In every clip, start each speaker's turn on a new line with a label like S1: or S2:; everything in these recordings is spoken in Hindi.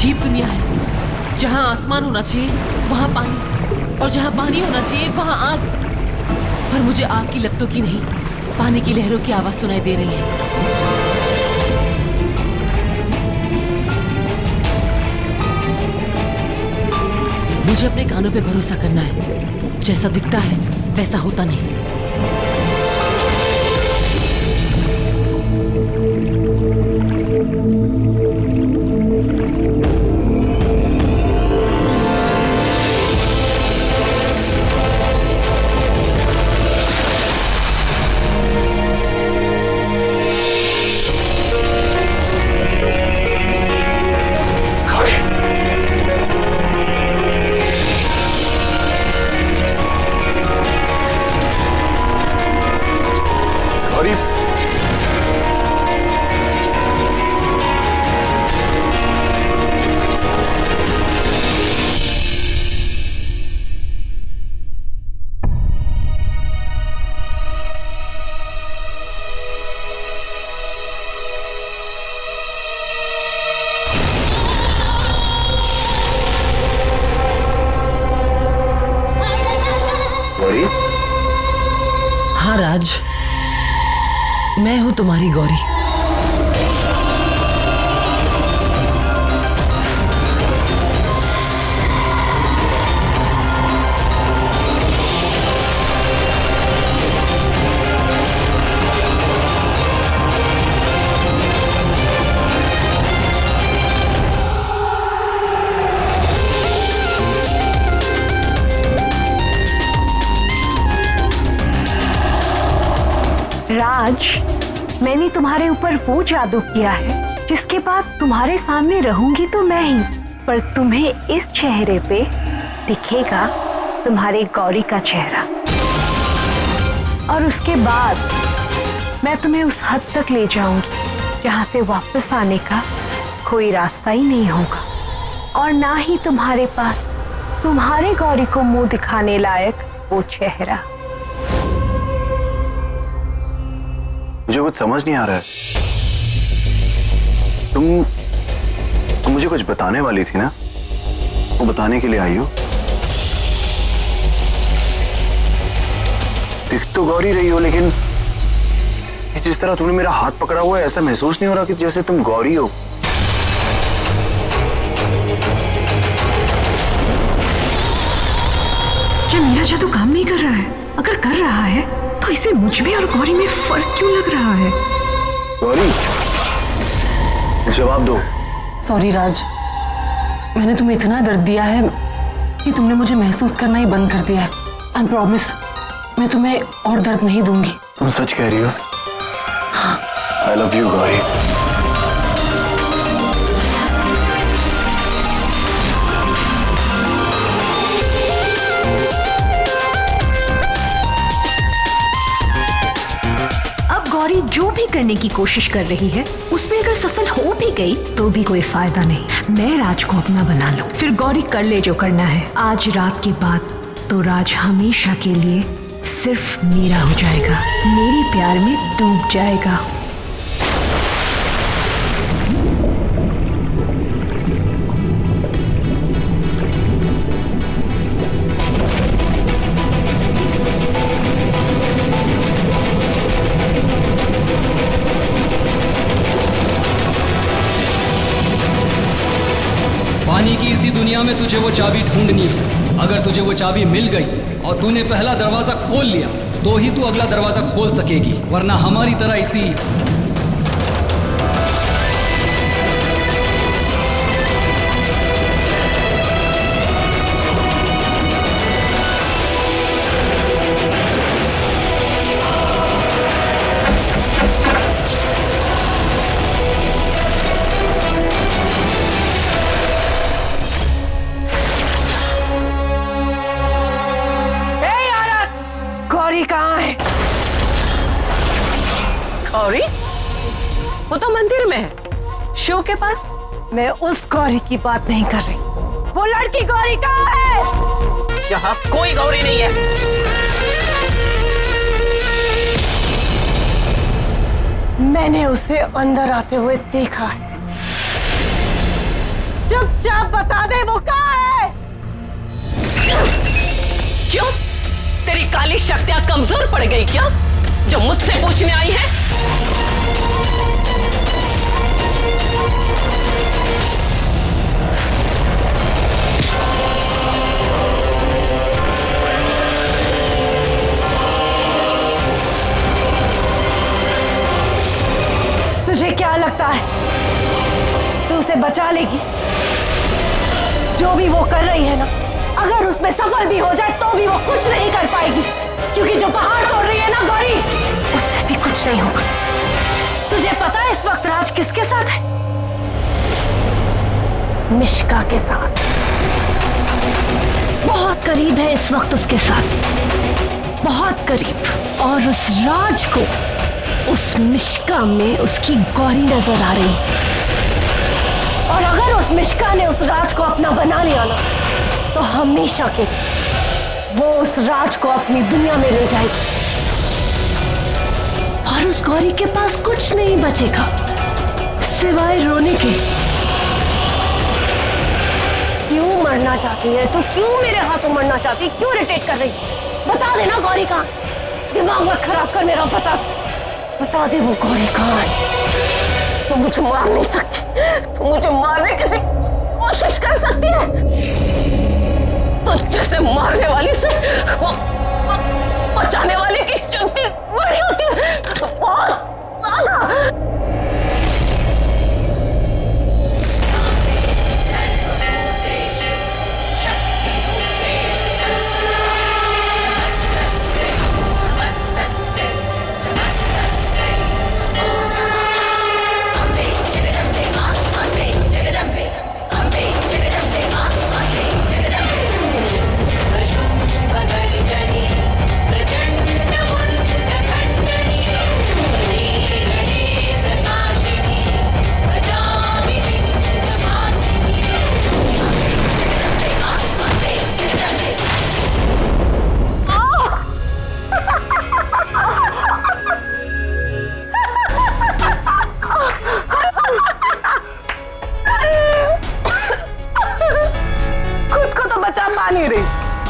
S1: अजीब दुनिया है, जहाँ आसमान होना चाहिए वहाँ पानी, और जहाँ पानी होना चाहिए वहाँ आग। पर मुझे आग की लपटों की नहीं, पानी की लहरों की आवाज सुनाई दे रही है। मुझे अपने कानों पे भरोसा करना है, जैसा दिखता है वैसा होता नहीं। हाँ राज, मैं हूं तुम्हारी गौरी।
S2: राज, मैंने तुम्हारे ऊपर वो जादू किया है जिसके बाद तुम्हारे सामने रहूंगी तो मैं ही, पर तुम्हें इस चेहरे पे दिखेगा तुम्हारे गौरी का चेहरा। और उसके बाद मैं तुम्हें उस हद तक ले जाऊंगी जहां से वापस आने का कोई रास्ता ही नहीं होगा, और ना ही तुम्हारे पास तुम्हारे गौरी को मुंह दिखाने लायक वो चेहरा।
S3: मुझे कुछ समझ नहीं आ रहा है। तुम मुझे कुछ बताने वाली थी ना, वो बताने के लिए आई हो। दिख तो गौरी रही हो, लेकिन जिस तरह तुमने मेरा हाथ पकड़ा हुआ है, ऐसा महसूस नहीं हो रहा कि जैसे तुम गौरी हो।
S2: क्या मेरा जादू काम नहीं कर रहा है? अगर कर रहा है तो इसे मुझ में और गौरी में फर्क क्यों लग रहा है?
S3: गौरी, जवाब दो।
S1: सॉरी राज, मैंने तुम्हें इतना दर्द दिया है कि तुमने मुझे महसूस करना ही बंद कर दिया है। आई प्रॉमिस, मैं तुम्हें और दर्द नहीं दूंगी।
S3: तुम सच कह रही हो?
S1: हाँ।
S3: I love you Gauri.
S2: Gauri जो भी करने की कोशिश कर रही है उसमें अगर सफल हो भी गई तो भी कोई फायदा नहीं। मैं राज को अपना बना लूं, फिर गौरी कर ले जो करना है। आज रात के बाद तो राज हमेशा के लिए सिर्फ मेरा हो जाएगा, मेरे प्यार में डूब जाएगा।
S4: पानी की इसी दुनिया में तुझे वो चाबी ढूंढनी है। अगर तुझे वो चाबी मिल गई और तूने पहला दरवाजा खोल लिया तो ही तू अगला दरवाजा खोल सकेगी, वरना हमारी तरह इसी
S1: गौरी? वो तो मंदिर में है, शिव के पास।
S2: मैं उस गौरी की बात नहीं कर रही, वो लड़की गौरी कहाँ है?
S1: यहाँ कोई गौरी नहीं है।
S2: मैंने उसे अंदर आते हुए देखा है। चुपचाप बता दे वो कहाँ है।
S1: क्यों? तेरी काली शक्तियां कमजोर पड़ गई क्या जो मुझसे पूछने आई है?
S2: तुझे क्या लगता है तू उसे बचा लेगी? जो भी वो कर रही है ना, अगर उसमें सफल भी हो जाए तो भी वो कुछ नहीं कर पाएगी, क्योंकि जो पहाड़ तोड़ रही है ना गौरी, उससे भी कुछ नहीं होगा। तुझे पता है इस वक्त राज किसके साथ है? मिश्का के साथ। बहुत करीब है इस वक्त उसके साथ, बहुत करीब। और उस राज को, उस मिश्का में उसकी गौरी नजर आ रही। और अगर उस मिश्का ने उस राज को अपना बना लिया ना, तो हमेशा के वो उस राज को अपनी दुनिया में ले जाएगी और उस गौरी के पास कुछ नहीं बचेगा सिवाय रोने के। क्यों मरना चाहती है तो? क्यों मेरे हाथों मरना चाहती? क्यों इरिटेट कर रही? बता देना गौरी कहाँ। दिमाग मत खराब कर मेरा, बता दे वो गौरी कहाँ है। तो मुझे मार नहीं सकती, तो मुझे मारने की कोशिश कर सकती है। तो जैसे मारने वाली से वो बचाने वाले की शक्ति बड़ी होती है, बहुत ज्यादा।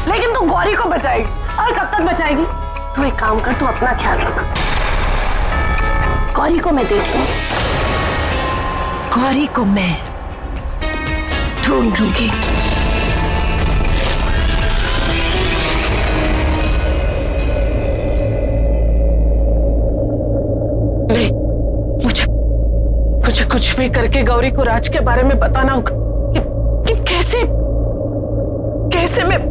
S2: लेकिन तू गौरी को बचाएगी, और कब तक बचाएगी? तू एक काम कर, तू अपना ख्याल रख। गौरी को मैं देख लूं, गौरी को मैं ढूंढ लूंगी। नहीं, मुझे कुछ भी करके गौरी को राज के बारे में बताना होगा कि कैसे मैं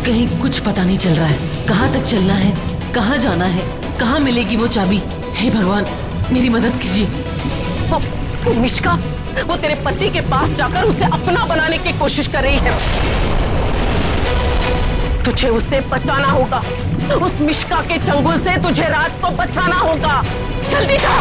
S1: कहीं कुछ पता नहीं चल रहा है। कहाँ तक चलना है, कहाँ जाना है, कहाँ मिलेगी वो चाबी? हे भगवान, मेरी मदद कीजिए।
S5: वो मिश्का, वो तेरे पति के पास जाकर उसे अपना बनाने की कोशिश कर रही है। तुझे उसे बचाना होगा। उस मिश्का के चंगुल से तुझे राज को बचाना होगा। जल्दी जा।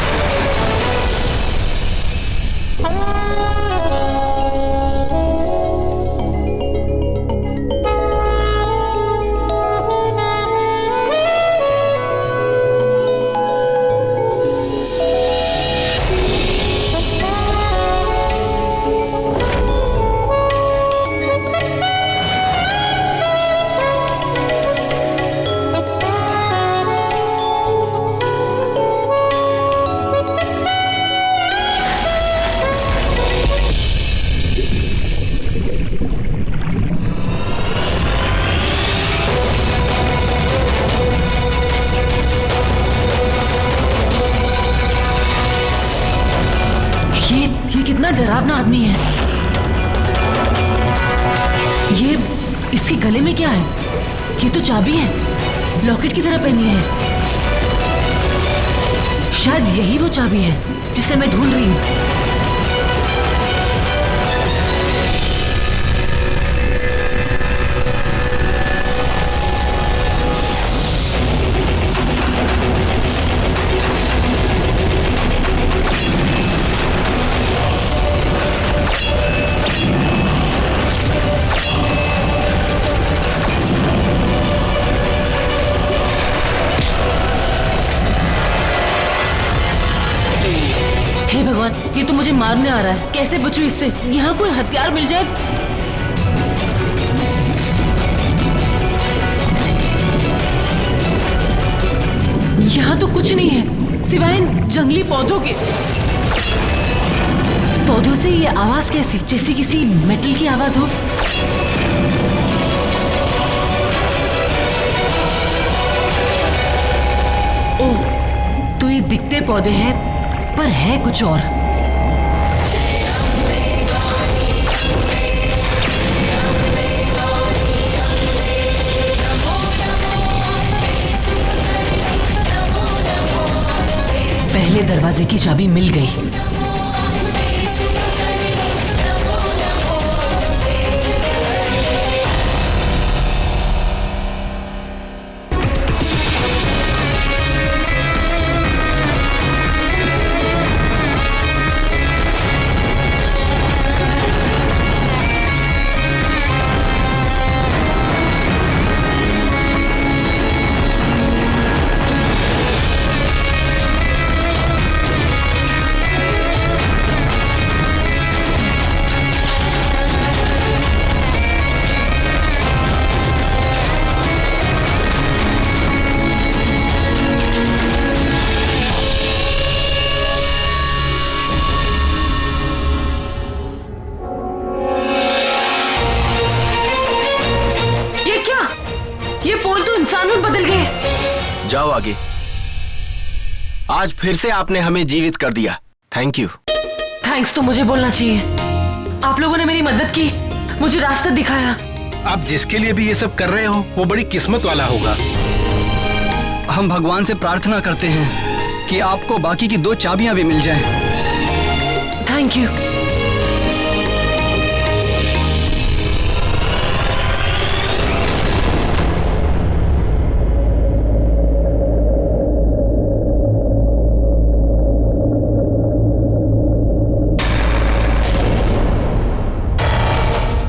S1: कितना डरावना आदमी है। ये इसके गले में क्या है? ये तो चाबी है, लॉकेट की तरह पहनी है। शायद यही वो चाबी है जिसे मैं ढूंढ रही हूँ। हे भगवान, ये तो मुझे मारने आ रहा है। कैसे बचूं इससे? यहाँ कोई हथियार मिल जाए। यहाँ तो कुछ नहीं है सिवाय इन जंगली पौधों के। पौधों से ये आवाज कैसी? जैसे किसी मेटल की आवाज हो। ओह, तो ये दिखते पौधे हैं पर है कुछ और। पहले दरवाजे की चाबी मिल गई। बदल गए।
S6: जाओ आगे। आज फिर से आपने हमें जीवित कर दिया। Thank you.
S1: थैंक्स तो मुझे बोलना चाहिए। आप लोगों ने मेरी मदद की, मुझे रास्ता दिखाया।
S7: आप जिसके लिए भी ये सब कर रहे हो वो बड़ी किस्मत वाला होगा।
S4: हम भगवान से प्रार्थना करते हैं कि आपको बाकी की 2 चाबियां भी मिल जाएं।
S1: Thank you.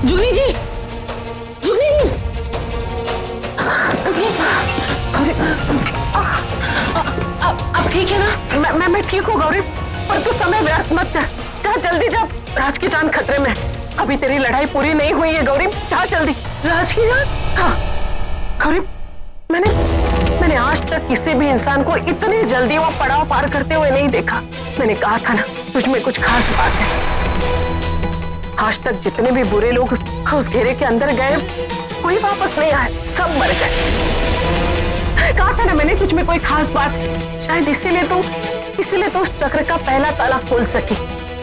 S1: जुगनी जी, जुगनी जी, अब ठीक है ना?
S5: मैं ठीक हूँ गौरी, पर तू समय व्यर्थ मत कर। जा जल्दी जा, राज की जान खतरे में। अभी तेरी लड़ाई पूरी नहीं हुई है गौरी, जा जल्दी।
S1: राज की जान?
S5: हाँ गौरी, मैंने आज तक किसी भी इंसान को इतनी जल्दी वो पड़ाव पार करते हुए नहीं देखा। मैंने कहा था ना, तुझ में कुछ खास बात है। आज तक जितने भी बुरे लोग उस घेरे के अंदर गए, कोई वापस नहीं आए, सब मर गए। कहा था ना मैंने, तुझ में कोई खास बात। शायद इसीलिए तो उस चक्र का पहला ताला खोल सकी।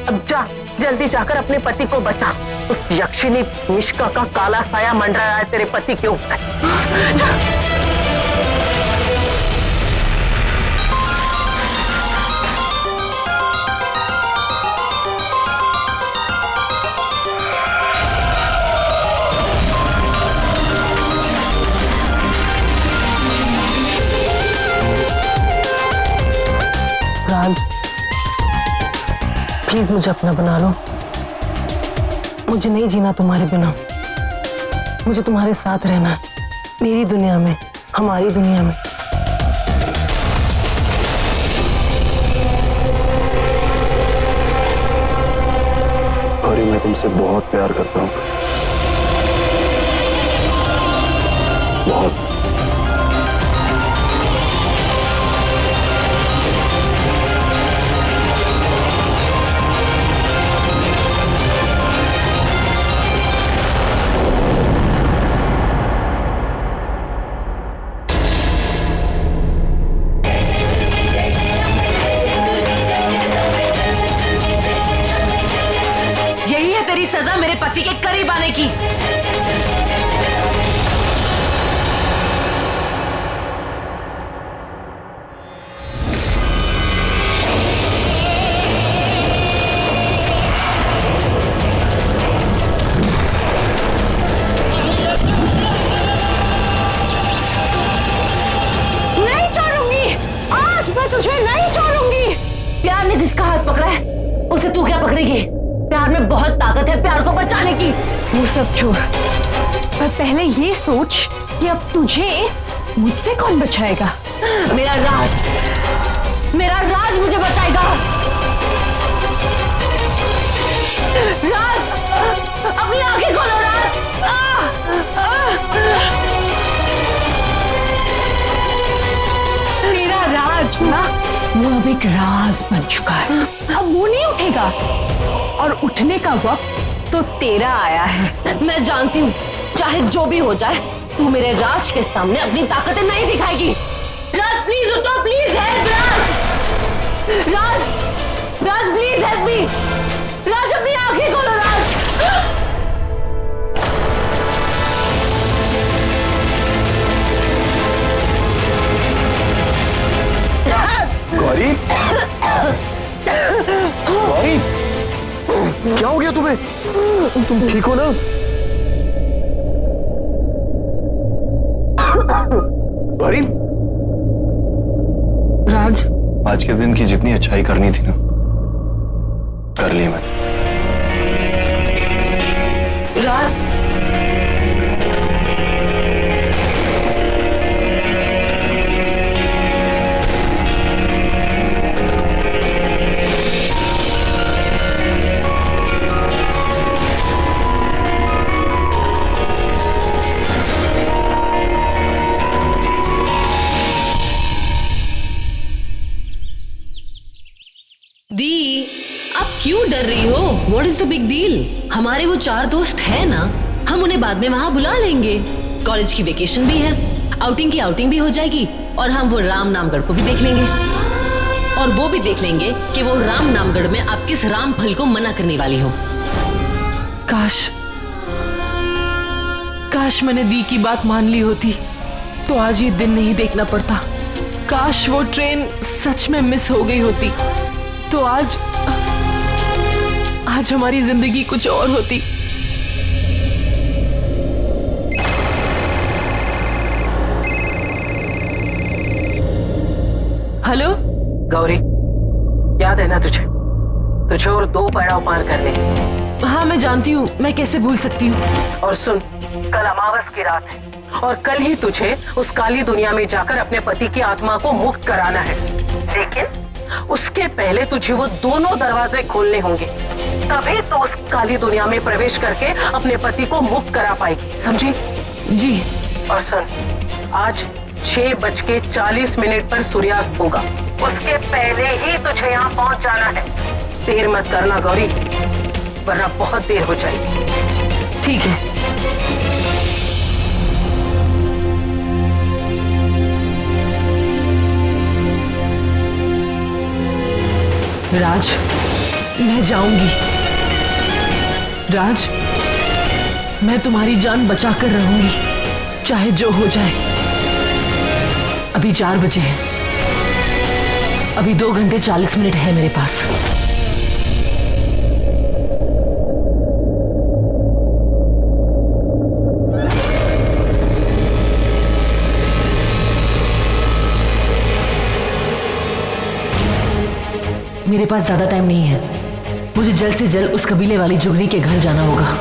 S5: अब जा, जल्दी जाकर अपने पति को बचा। उस यक्षिनी मिश्का का काला साया मंडरा रहा है तेरे पति के ऊपर। जा। राज, प्लीज मुझे अपना बना लो। मुझे नहीं जीना तुम्हारे बिना। मुझे तुम्हारे साथ रहना है, मेरी दुनिया में, हमारी दुनिया में।
S3: गौरी, मैं तुमसे बहुत प्यार करता हूँ, बहुत।
S1: तेरी सजा मेरे पति के करीब आने की।
S2: नहीं छोड़ूंगी, आज मैं तुझे नहीं छोड़ूंगी।
S1: प्यार ने जिसका हाथ पकड़ा है उसे तू क्या पकड़ेगी? प्यार में बहुत ताकत है प्यार को बचाने की।
S2: वो सब छोड़, पर पहले ये सोच कि अब तुझे मुझसे कौन बचाएगा।
S1: मेरा राज मुझे बचाएगा। राज, अपनी आंखें खोलो राज।
S2: तेरा राज ना, वो अब एक राज बन चुका है। अब वो नहीं उठेगा, और उठने का वक्त तो तेरा आया है।
S1: मैं जानती हूँ चाहे जो भी हो जाए तू मेरे राज के सामने अपनी ताकतें नहीं दिखाएगी। राज प्लीज उठो, please help Raj. Raj please help me. Raj अपनी आंखें खोलो राज।
S3: गौरी, गौरी, क्या हो गया तुम्हें? तुम ठीक हो ना? गौरी,
S1: राज,
S3: आज के दिन की जितनी अच्छाई करनी थी ना, कर ली मैंने।
S1: राज, दी, आप क्यों डर रही हो? What is the big deal? हमारे वो 4 दोस्त हैं ना, हम उन्हें बाद में वहाँ बुला लेंगे। कॉलेज की वेकेशन भी है, आउटिंग की आउटिंग भी हो जाएगी, और हम वो राम नामगढ़ को भी देख लेंगे। और वो भी देख लेंगे कि वो राम नामगढ़ में आप किस राम फल को मना करने वाली हो। काश मैंने दी की बात मान ली होती तो आज ये दिन नहीं देखना पड़ता। काश वो ट्रेन सच में मिस हो गई होती तो आज हमारी जिंदगी कुछ और होती। हेलो
S5: गौरी, याद है ना तुझे और 2 पड़ाव पार करने हैं।
S1: हाँ मैं जानती हूँ, मैं कैसे भूल सकती हूँ।
S5: और सुन, कल अमावस की रात है और कल ही तुझे उस काली दुनिया में जाकर अपने पति की आत्मा को मुक्त कराना है। लेकिन उसके पहले तुझे वो दोनों दरवाजे खोलने होंगे, तभी तो उस काली दुनिया में प्रवेश करके अपने पति को मुक्त करा पाएगी, समझी?
S1: जी।
S5: और सुन, आज 6:40 पर सूर्यास्त होगा, उसके पहले ही तुझे यहाँ पहुँच जाना है। देर मत करना गौरी, वरना बहुत देर हो जाएगी।
S1: ठीक है। राज, मैं जाऊंगी। राज, मैं तुम्हारी जान बचा कर रहूंगी, चाहे जो हो जाए। अभी 4 बजे हैं, अभी 2 घंटे 40 मिनट है मेरे पास। मेरे पास ज्यादा टाइम नहीं है, मुझे जल्द से जल्द उस कबीले वाली जुगनी के घर जाना होगा।